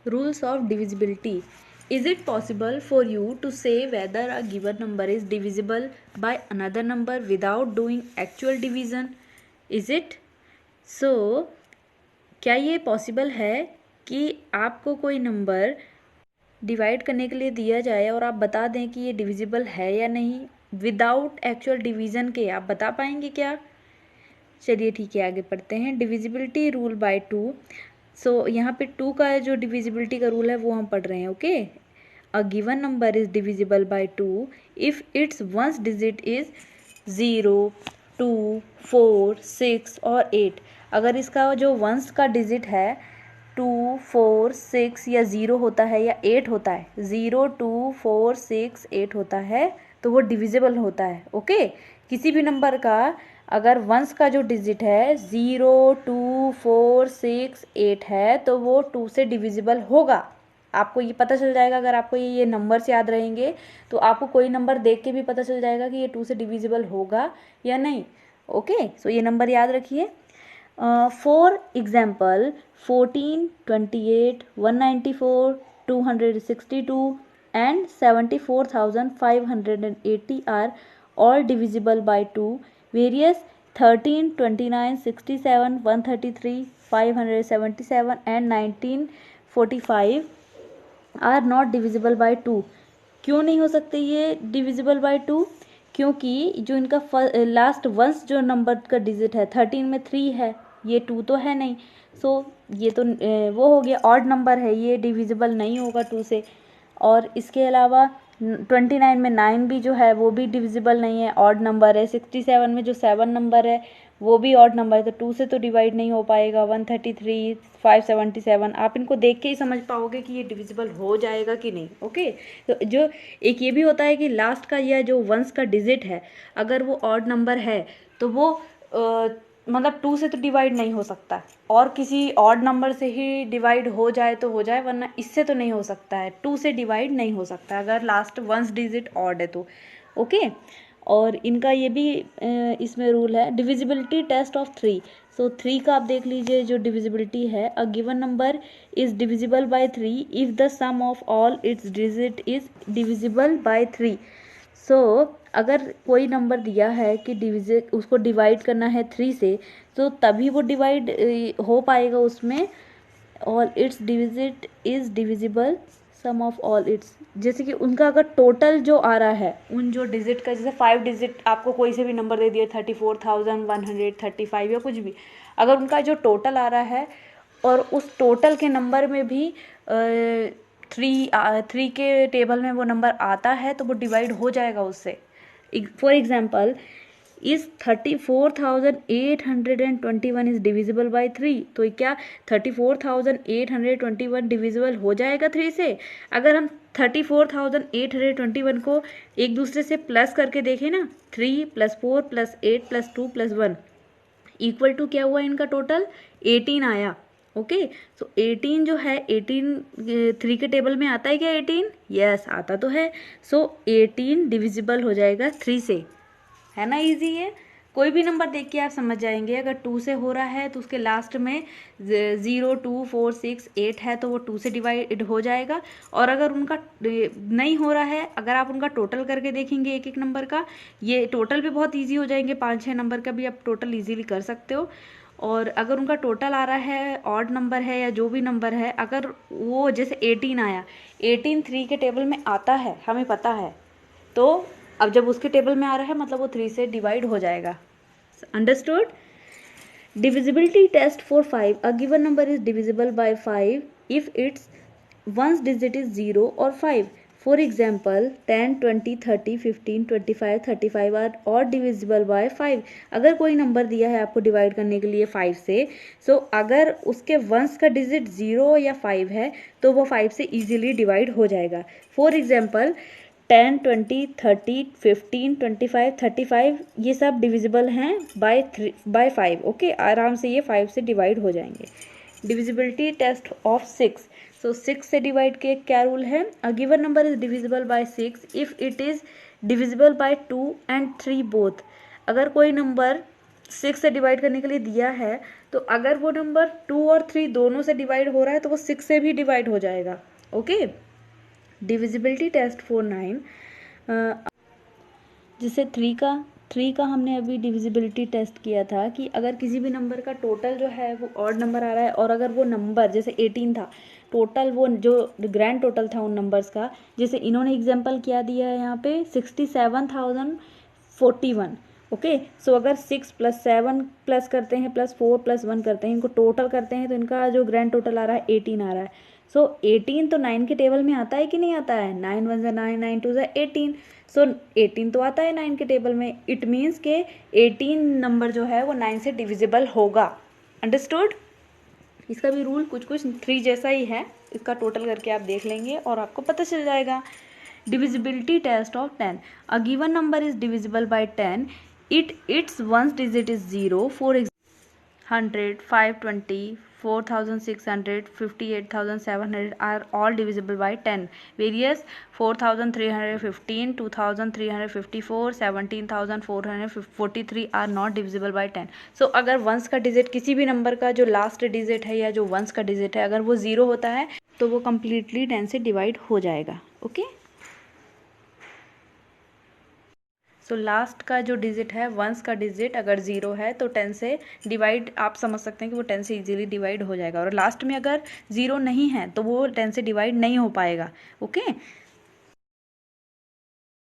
Rules of divisibility. Is it possible for you to say whether a given number is divisible by another number without doing actual division? Is it? So, क्या ये possible है कि आपको कोई number divide करने के लिए दिया जाए और आप बता दें कि ये डिविजिबल है या नहीं विदाउट एक्चुअल डिवीज़न के? आप बता पाएंगे क्या? चलिए ठीक है, आगे पढ़ते हैं। Divisibility rule by 2। सो यहाँ पे 2 का जो डिविजिबिलिटी का रूल है वो हम पढ़ रहे हैं। Okay, a given number is divisible by 2 if it's ones digit is 0, 2, 4, 6 और 8। अगर इसका जो वंस का डिजिट है 2, 4, 6 या 0 होता है या 8 होता है, 0, 2, 4, 6, 8 होता है, तो वो डिविजिबल होता है। ओके, किसी भी नंबर का अगर वंस का जो डिजिट है 0, 2, 4, 6, 8 है तो वो 2 से डिविजिबल होगा। आपको ये पता चल जाएगा, अगर आपको ये नंबर्स याद रहेंगे तो आपको कोई नंबर देख के भी पता चल जाएगा कि ये 2 से डिविजिबल होगा या नहीं। ओके, सो ये नंबर याद रखिए। For example 14, 28, 194, 262 and 74,580 are all divisible by 2. Various 13, 29, 67, 133, 577 and 1945 are not divisible by 2। क्यों नहीं हो सकते ये डिविजिबल बाय 2? क्योंकि जो इनका लास्ट वंस जो नंबर का डिजिट है 13 में 3 है, ये 2 तो है नहीं। सो ये तो वो हो गया, ऑड नंबर है, ये डिविजिबल नहीं होगा 2 से। और इसके अलावा 29 में 9 भी जो है वो भी डिविजिबल नहीं है, ऑड नंबर है। 67 में जो 7 नंबर है वो भी ऑड नंबर है, तो 2 से तो डिवाइड नहीं हो पाएगा। 133, 577, आप इनको देख के ही समझ पाओगे कि ये डिविजिबल हो जाएगा कि नहीं। ओके, तो जो एक ये भी होता है कि लास्ट का या जो वंस का डिजिट है अगर वो ऑड नंबर है तो वो मतलब 2 से तो डिवाइड नहीं हो सकता, और किसी ऑड नंबर से ही डिवाइड हो जाए तो हो जाए, वरना इससे तो नहीं हो सकता है। 2 से डिवाइड नहीं हो सकता अगर लास्ट वंस डिजिट ऑड है तो। ओके, और इनका ये भी इसमें रूल है, डिविजिबिलिटी टेस्ट ऑफ 3। सो 3 का आप देख लीजिए जो डिविजिबिलिटी है, a given number is divisible by 3 if the sum of all its digit is divisible by 3। So अगर कोई नंबर दिया है कि उसको डिवाइड करना है 3 से, तो तभी वो डिवाइड हो पाएगा उसमें। All its digit is divisible sum of all its, जैसे कि उनका अगर टोटल जो आ रहा है उन जो डिजिट का, जैसे 5 डिजिट आपको कोई से भी नंबर दे दिया 34,135 या कुछ भी, अगर उनका जो टोटल आ रहा है और उस टोटल के नंबर में भी 3 के टेबल में वो नंबर आता है तो वो डिवाइड हो जाएगा उससे। For example, is 34,821 is divisible by 3, तो क्या 34,821 डिविजिबल हो जाएगा 3 से? अगर हम 34,821 को एक दूसरे से प्लस करके देखें ना, 3 + 4 + 8 + 2 + 1 इक्वल टू क्या हुआ, इनका टोटल 18 आया। ओके, सो 18 जो है 18 3 के टेबल में आता है क्या 18? यस, आता तो है। सो 18 डिविजिबल हो जाएगा 3 से, है ना। इजी है, कोई भी नंबर देख के आप समझ जाएंगे। अगर 2 से हो रहा है तो उसके लास्ट में 0, 2, 4, 6, 8 है तो वो 2 से डिवाइड हो जाएगा। और अगर उनका नहीं हो रहा है, अगर आप उनका टोटल करके देखेंगे एक एक नंबर का, ये टोटल भी बहुत ईजी हो जाएंगे, 5-6 नंबर का भी आप टोटल ईजीली कर सकते हो। और अगर उनका टोटल आ रहा है, ऑड नंबर है या जो भी नंबर है, अगर वो जैसे 18 आया, 18 3 के टेबल में आता है, हमें पता है, तो अब जब उसके टेबल में आ रहा है मतलब वो 3 से डिवाइड हो जाएगा। Understood? Divisibility test for 5, a given number is divisible by 5 if its ones digit is 0 और 5। फॉर एग्जाम्पल 10, 20, 30, 15, 25, 35 आर और डिविजिबल बाय 5। अगर कोई नंबर दिया है आपको डिवाइड करने के लिए 5 से, सो अगर उसके वंस का डिजिट 0 या 5 है तो वो 5 से इजीली डिवाइड हो जाएगा। फॉर एग्जाम्पल 10, 20, 30, 15, 25, 35 ये सब डिविजिबल हैं बाय 5। ओके, आराम से ये 5 से डिवाइड हो जाएंगे। Divisibility test of 6। सो 6 से डिवाइड के क्या रूल है, a given number is divisible bye 6 if it is divisible by 2 and 3 both. अगर कोई नंबर 6 से डिवाइड करने के लिए दिया है, तो अगर वो नंबर 2 और 3 दोनों से डिवाइड हो रहा है तो वो 6 से भी डिवाइड हो जाएगा। ओके, डिविजिबिलिटी टेस्ट फॉर 9, जिसे 3 का हमने अभी डिविजिबिलिटी टेस्ट किया था कि अगर किसी भी नंबर का टोटल जो है वो ऑड नंबर आ रहा है, और अगर वो नंबर जैसे 18 था टोटल, वो जो ग्रैंड टोटल था उन नंबर्स का, जैसे इन्होंने एग्जांपल क्या दिया है यहाँ पे 67,041। ओके, सो अगर 6 + 7 प्लस करते हैं प्लस 4 + 1 करते हैं, इनको टोटल करते हैं तो इनका जो ग्रैंड टोटल आ रहा है 18 आ रहा है। सो 18 तो 9 के टेबल में आता है कि नहीं आता है? 9 × 1 = 9, 9 × 2 = 18। सो 18 तो आता है 9 के टेबल में। इट मीन्स के 18 नंबर जो है वो 9 से डिविजिबल होगा। अंडरस्टूड? इसका भी रूल कुछ 3 जैसा ही है, इसका टोटल करके आप देख लेंगे और आपको पता चल जाएगा। Divisibility test of 10, a given number is divisible by 10, its ones digit is 0, for example 100, 520, 4600, 58,700 are all divisible by 10. Various 4,315, 2,354, 17,443 are not divisible by 10. So अगर वंस का डिजिट, किसी भी नंबर का जो लास्ट डिजिट है या जो वंस का डिजिट है, अगर वो 0 होता है तो वो कम्प्लीटली 10 से डिवाइड हो जाएगा। ओके, सो लास्ट का जो डिजिट है, वंस का डिजिट अगर 0 है तो 10 से डिवाइड, आप समझ सकते हैं कि वो 10 से इजीली डिवाइड हो जाएगा, और लास्ट में अगर 0 नहीं है तो वो 10 से डिवाइड नहीं हो पाएगा। ओके,